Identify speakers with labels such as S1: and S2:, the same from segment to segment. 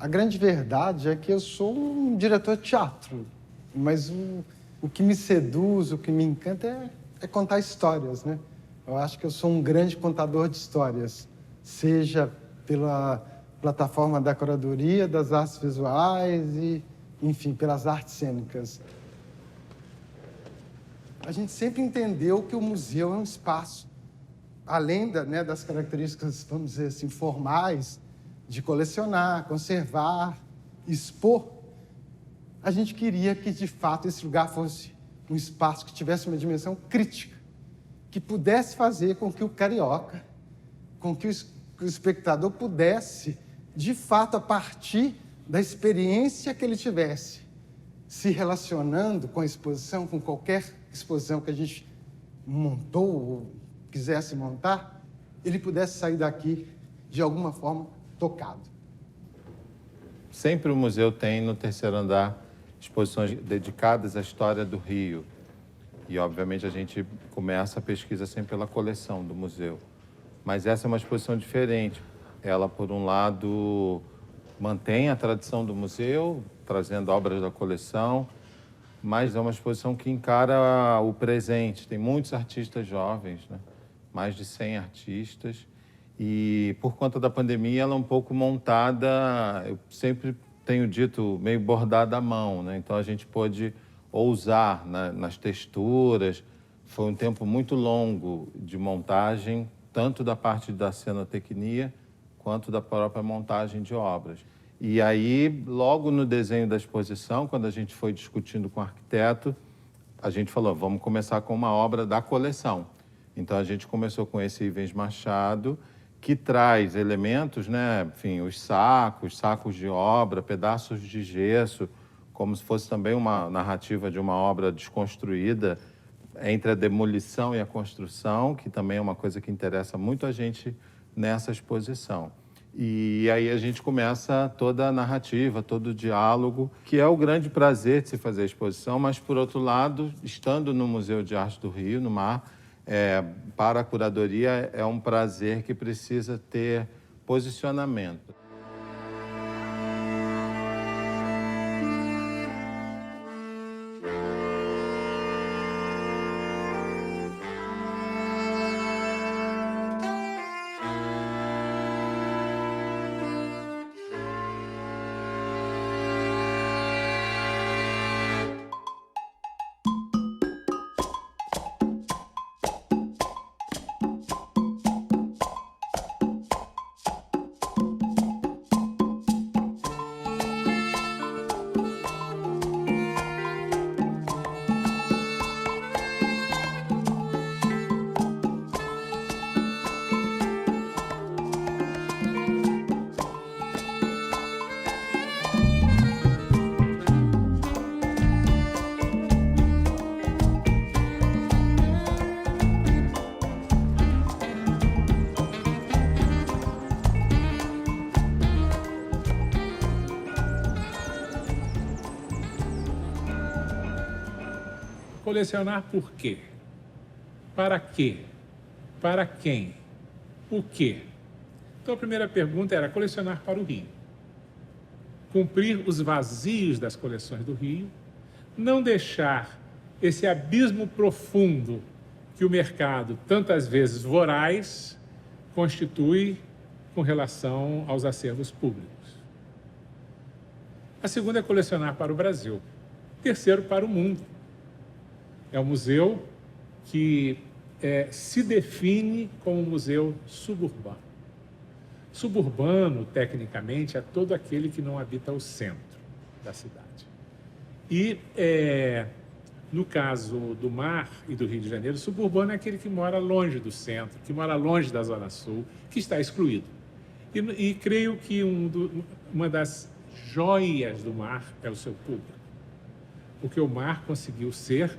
S1: A grande verdade é que eu sou um diretor de teatro, mas o que me seduz, o que me encanta é contar histórias, né? Eu acho que eu sou um grande contador de histórias, seja pela plataforma da curadoria, das artes visuais e, enfim, pelas artes cênicas. A gente sempre entendeu que o museu é um espaço, além das características, vamos dizer assim, formais, de colecionar, conservar, expor, a gente queria que, de fato, esse lugar fosse um espaço que tivesse uma dimensão crítica, que pudesse fazer com que o carioca, com que o espectador pudesse, de fato, a partir da experiência que ele tivesse, se relacionando com a exposição, com qualquer exposição que a gente montou ou quisesse montar, ele pudesse sair daqui, de alguma forma, tocado.
S2: Sempre o museu tem, no terceiro andar, exposições dedicadas à história do Rio. E, obviamente, a gente começa a pesquisa sempre pela coleção do museu. Mas essa é uma exposição diferente. Ela, por um lado, mantém a tradição do museu, trazendo obras da coleção, mas é uma exposição que encara o presente. Tem muitos artistas jovens, né? Mais de 100 artistas. E, por conta da pandemia, ela é um pouco montada, eu sempre tenho dito, meio bordada à mão, né? Então, a gente pôde ousar nas texturas. Foi um tempo muito longo de montagem, tanto da parte da cenotecnia, quanto da própria montagem de obras. E aí, logo no desenho da exposição, quando a gente foi discutindo com o arquiteto, a gente falou, vamos começar com uma obra da coleção. Então, a gente começou com esse Ivens Machado, que traz elementos, né? Enfim, os sacos de obra, pedaços de gesso, como se fosse também uma narrativa de uma obra desconstruída entre a demolição e a construção, que também é uma coisa que interessa muito a gente nessa exposição. E aí a gente começa toda a narrativa, todo o diálogo, que é o grande prazer de se fazer a exposição, mas, por outro lado, estando no Museu de Arte do Rio, no MAR, para a curadoria é um prazer que precisa ter posicionamento.
S3: Colecionar por quê? Para quê? Para quem? O quê? Então a primeira pergunta era colecionar para o Rio. Cumprir os vazios das coleções do Rio, não deixar esse abismo profundo que o mercado, tantas vezes voraz, constitui com relação aos acervos públicos. A segunda é colecionar para o Brasil. Terceiro, para o mundo. É um museu que se define como um museu suburbano. Suburbano, tecnicamente, é todo aquele que não habita o centro da cidade. E, no caso do MAR e do Rio de Janeiro, suburbano é aquele que mora longe do centro, que mora longe da Zona Sul, que está excluído. E creio que uma das joias do MAR é o seu público. Porque o MAR conseguiu ser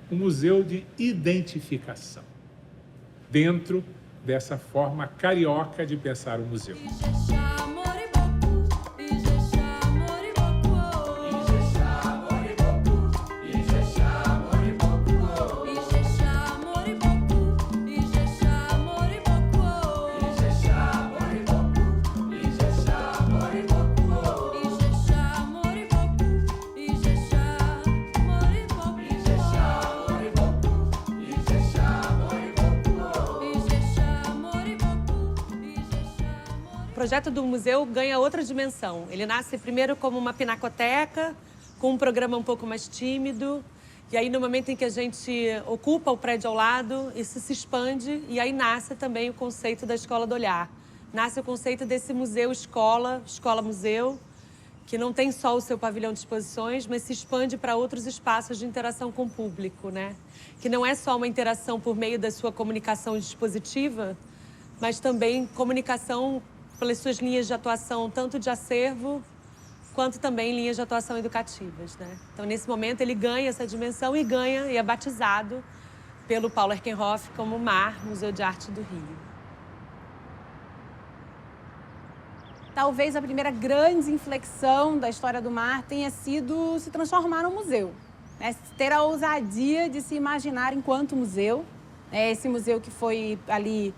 S3: um museu de identificação, dentro dessa forma carioca de pensar o museu.
S4: projeto do museu ganha outra dimensão. Ele nasce primeiro como uma pinacoteca, com um programa um pouco mais tímido. E aí, no momento em que a gente ocupa o prédio ao lado, isso se expande e aí nasce também o conceito da Escola do Olhar. Nasce o conceito desse museu-escola, escola-museu, que não tem só o seu pavilhão de exposições, mas se expande para outros espaços de interação com o público, né? Que não é só uma interação por meio da sua comunicação dispositiva, mas também comunicação pelas suas linhas de atuação, tanto de acervo, quanto também linhas de atuação educativas, né? Então, nesse momento, ele ganha essa dimensão e é batizado pelo Paulo Herkenhoff como MAR, Museu de Arte do Rio.
S5: Talvez a primeira grande inflexão da história do MAR tenha sido se transformar num museu, né? Ter a ousadia de se imaginar enquanto museu, né? Esse museu que foi ali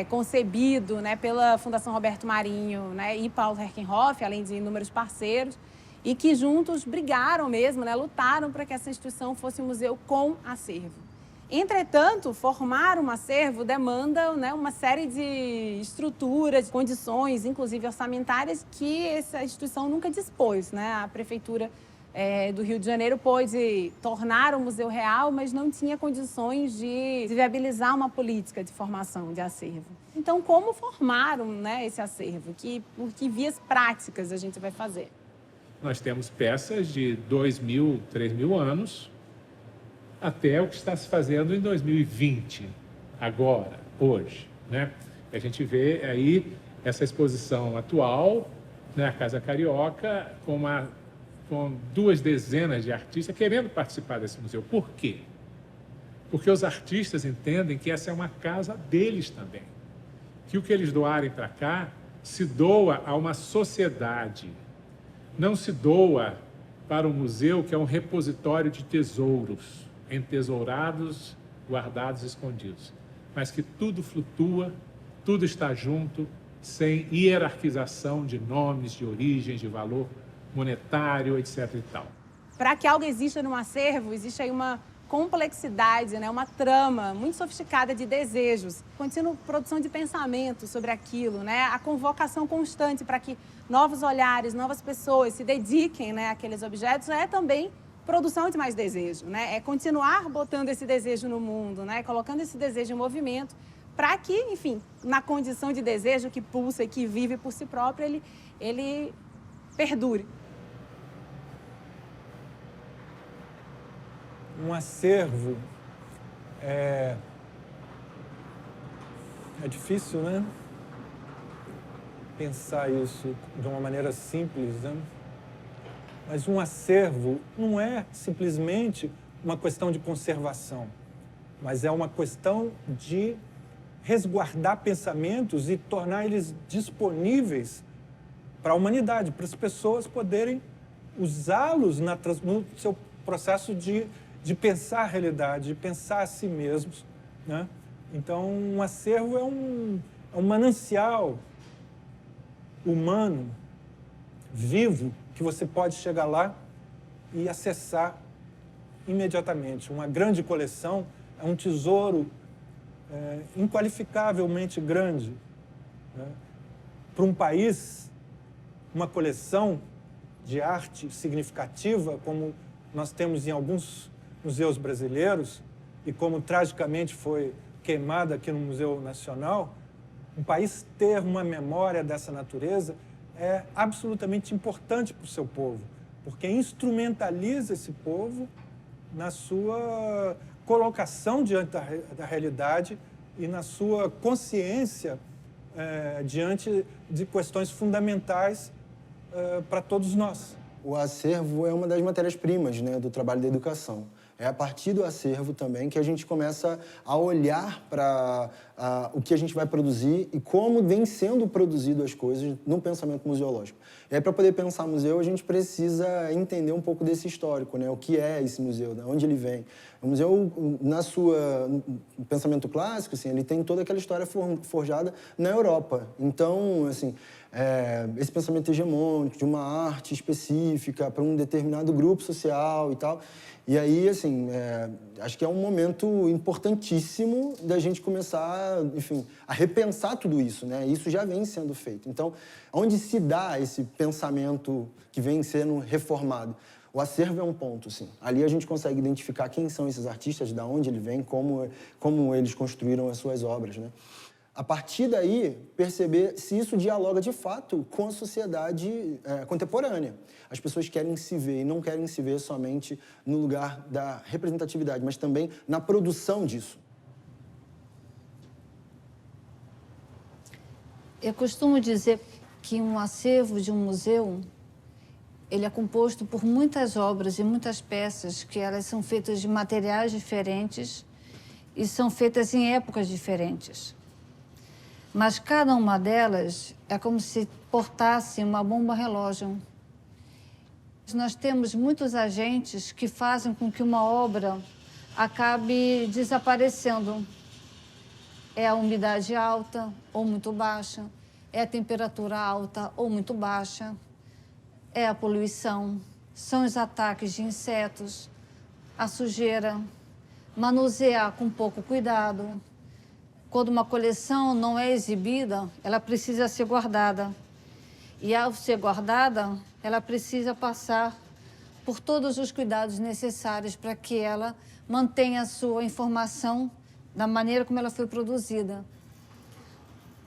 S5: concebido, né, pela Fundação Roberto Marinho, né, e Paulo Herkenhoff, além de inúmeros parceiros, e que juntos brigaram mesmo, né, lutaram para que essa instituição fosse um museu com acervo. Entretanto, formar um acervo demanda, né, uma série de estruturas, condições, inclusive orçamentárias, que essa instituição nunca dispôs, né? A Prefeitura do Rio de Janeiro pôde tornar o museu real, mas não tinha condições de viabilizar uma política de formação de acervo. Então, como formaram, né, esse acervo? Por que vias práticas a gente vai fazer?
S3: Nós temos peças de 2.000, 3.000 anos, até o que está se fazendo em 2020, agora, hoje, né? A gente vê aí essa exposição atual, né, a Casa Carioca, com 2 dezenas de artistas querendo participar desse museu. Por quê? Porque os artistas entendem que essa é uma casa deles também. Que o que eles doarem para cá se doa a uma sociedade. Não se doa para um museu que é um repositório de tesouros, entesourados, guardados, escondidos. Mas que tudo flutua, tudo está junto, sem hierarquização de nomes, de origens, de valor monetário, etc. e tal.
S5: Para que algo exista num acervo, existe aí uma complexidade, né? Uma trama muito sofisticada de desejos, contínua produção de pensamento sobre aquilo, né? A convocação constante para que novos olhares, novas pessoas se dediquem, né, àqueles objetos, é também produção de mais desejo, né? É continuar botando esse desejo no mundo, né? Colocando esse desejo em movimento para que, enfim, na condição de desejo que pulsa e que vive por si próprio, ele perdure.
S6: Um acervo é difícil, né? Pensar isso de uma maneira simples, né? Mas um acervo não é simplesmente uma questão de conservação, mas é uma questão de resguardar pensamentos e tornar eles disponíveis para a humanidade, para as pessoas poderem usá-los no seu processo de pensar a realidade, de pensar a si mesmos, né? Então, um acervo é um manancial humano, vivo, que você pode chegar lá e acessar imediatamente. Uma grande coleção é um tesouro inqualificavelmente grande, né? Para um país, uma coleção de arte significativa, como nós temos em alguns museus brasileiros, e como tragicamente foi queimada aqui no Museu Nacional, um país ter uma memória dessa natureza é absolutamente importante para o seu povo, porque instrumentaliza esse povo na sua colocação diante da realidade e na sua consciência diante de questões fundamentais para todos nós.
S7: O acervo é uma das matérias-primas, né, do trabalho da educação. É a partir do acervo também que a gente começa a olhar para o que a gente vai produzir e como vem sendo produzido as coisas no pensamento museológico. E aí, para poder pensar museu, a gente precisa entender um pouco desse histórico, né? O que é esse museu, de onde ele vem. O museu, no pensamento clássico, assim, ele tem toda aquela história forjada na Europa. Então, assim, esse pensamento hegemônico, de uma arte específica para um determinado grupo social e tal. E aí, assim, acho que é um momento importantíssimo da gente começar, enfim, a repensar tudo isso, né? Isso já vem sendo feito. Então, onde se dá esse pensamento que vem sendo reformado? O acervo é um ponto, sim. Ali a gente consegue identificar quem são esses artistas, de onde ele vem, como eles construíram as suas obras, né? A partir daí, perceber se isso dialoga de fato com a sociedade contemporânea. As pessoas querem se ver e não querem se ver somente no lugar da representatividade, mas também na produção disso.
S8: Eu costumo dizer que um acervo de um museu, ele é composto por muitas obras e muitas peças que elas são feitas de materiais diferentes e são feitas em épocas diferentes. Mas cada uma delas é como se portasse uma bomba-relógio. Nós temos muitos agentes que fazem com que uma obra acabe desaparecendo. É a umidade alta ou muito baixa, é a temperatura alta ou muito baixa, é a poluição, são os ataques de insetos, a sujeira, manusear com pouco cuidado. Quando uma coleção não é exibida, ela precisa ser guardada. E ao ser guardada, ela precisa passar por todos os cuidados necessários para que ela mantenha a sua informação da maneira como ela foi produzida.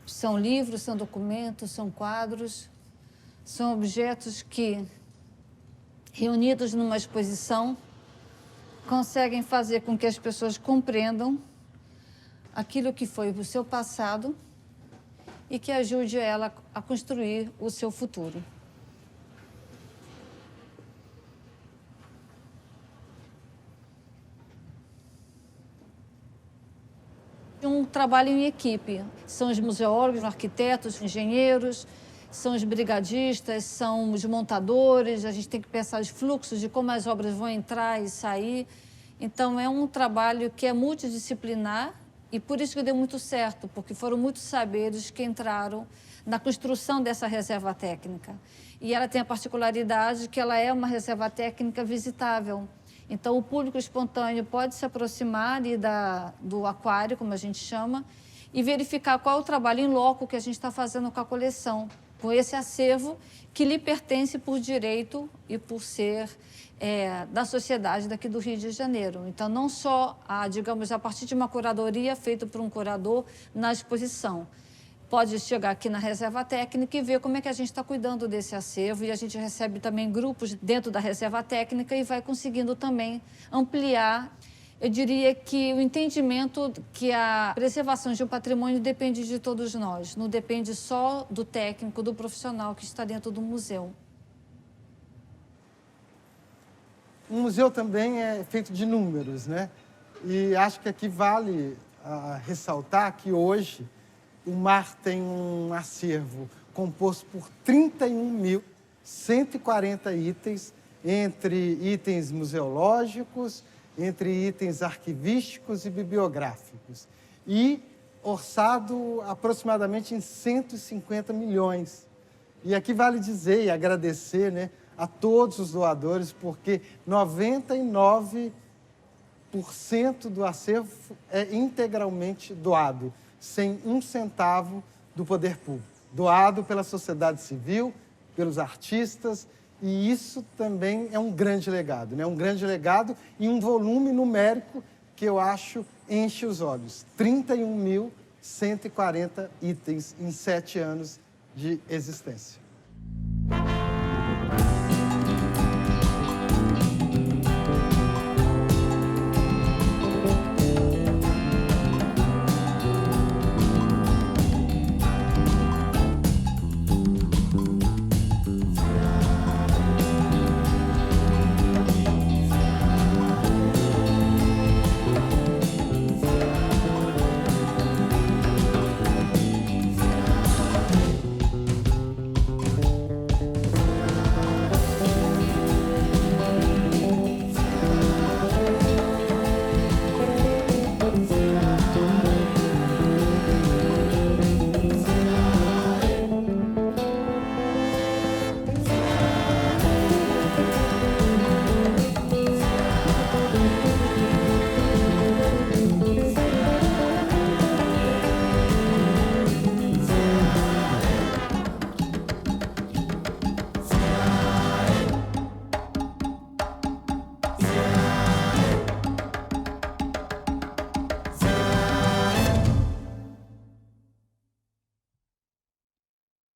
S8: São livros, são documentos, são quadros, são objetos que, reunidos numa exposição, conseguem fazer com que as pessoas compreendam aquilo que foi o seu passado e que ajude ela a construir o seu futuro. Um trabalho em equipe. São os museólogos, arquitetos, engenheiros, são os brigadistas, são os montadores. A gente tem que pensar os fluxos de como as obras vão entrar e sair. Então, é um trabalho que é multidisciplinar. E por isso que deu muito certo, porque foram muitos saberes que entraram na construção dessa reserva técnica. E ela tem a particularidade que ela é uma reserva técnica visitável. Então, o público espontâneo pode se aproximar ali do aquário, como a gente chama, e verificar qual é o trabalho em loco que a gente está fazendo com a coleção, com esse acervo que lhe pertence por direito e por ser da sociedade daqui do Rio de Janeiro. Então, não só, digamos, a partir de uma curadoria feita por um curador na exposição. Pode chegar aqui na Reserva Técnica e ver como é que a gente está cuidando desse acervo, e a gente recebe também grupos dentro da Reserva Técnica e vai conseguindo também ampliar. Eu diria que o entendimento que a preservação de um patrimônio depende de todos nós, não depende só do técnico, do profissional que está dentro do museu.
S1: Um museu também é feito de números, né? E acho que aqui vale ressaltar que hoje o MAR tem um acervo composto por 31.140 itens, entre itens museológicos, entre itens arquivísticos e bibliográficos, e orçado aproximadamente em 150 milhões. E aqui vale dizer e agradecer, né, a todos os doadores, porque 99% do acervo é integralmente doado, sem um centavo do poder público. Doado pela sociedade civil, pelos artistas, e isso também é um grande legado, né? Um grande legado e um volume numérico que eu acho enche os olhos. 31.140 itens em 7 anos de existência.